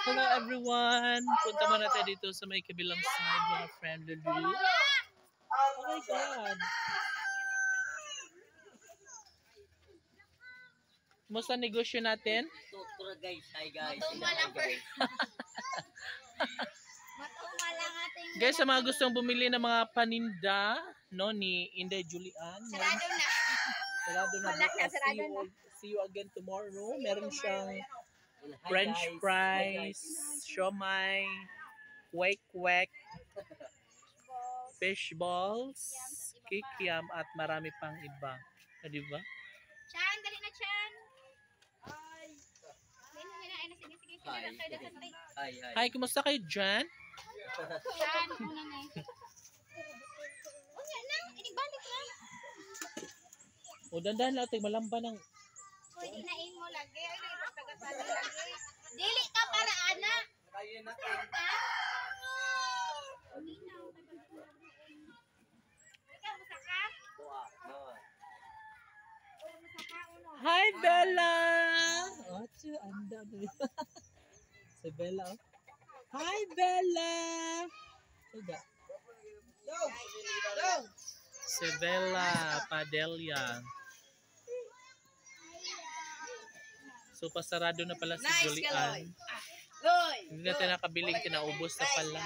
Hello everyone! Punta muna tayo dito sa may kabilang side, mga friend. Oh my God! Kumusta negosyo natin? Tutura guys, hi guys. Matuma lang ating... Guys, sa mga gustong bumili ng mga paninda, no, ni Inday Julian. Sarado na. Sarado na. Wala na, sarado na. See you again tomorrow. Meron siyang French fries, siomay, kwek-kwek, fish balls, kikiam, at marami pang iba. Di ba? Chan, dali na Chan. Ay. Sige. Hi, kumusta kayo dyan? Chan, una na eh. Unya na, inibalik na. O, dandahan lang, malamba ng... Pwede na mo lagi. Ay, ipagtagasali lagi. Dili ka para anak. Kayo na Ha? Ikaw, musaka? Hi, Bella! Oh, anda na yun. Si Bella, oh. Hi, Bella! Sige. Si Bella Padilla. So, pasarado na pala si Julian. Hindi natin nakabiling, kinaubos na pala.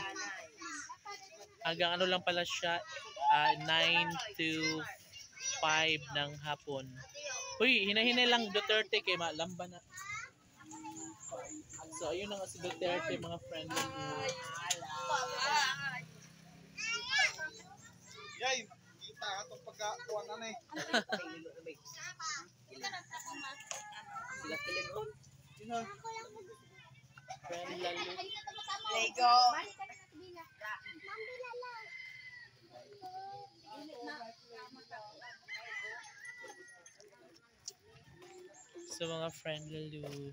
Hanggang ano lang pala siya, 9 to 5 ng hapon. Uy, hinahinay lang Duterte kay malamba na. So, ayun na nga si Duterte, mga friend. Yay, kita atong pagkakuan na eh. Sila telepon. Friend lalo. Lego. So, mga friend lalo.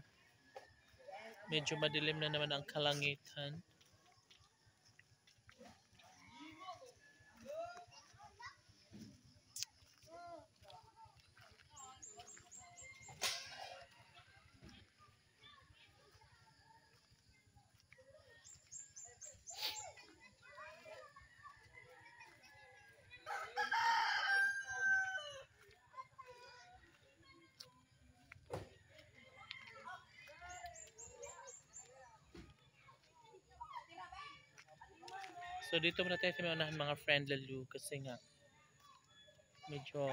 Medyo madilim na naman ang kalangitan. So dito muna tayo sa unahan, mga friend lalo, kasi nga medyo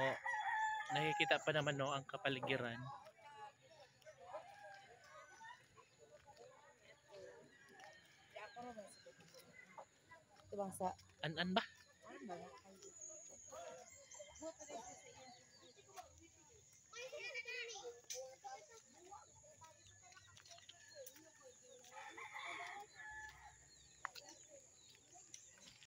nakikita pa naman, no, ang kapaligiran. Ito bang sa An ba?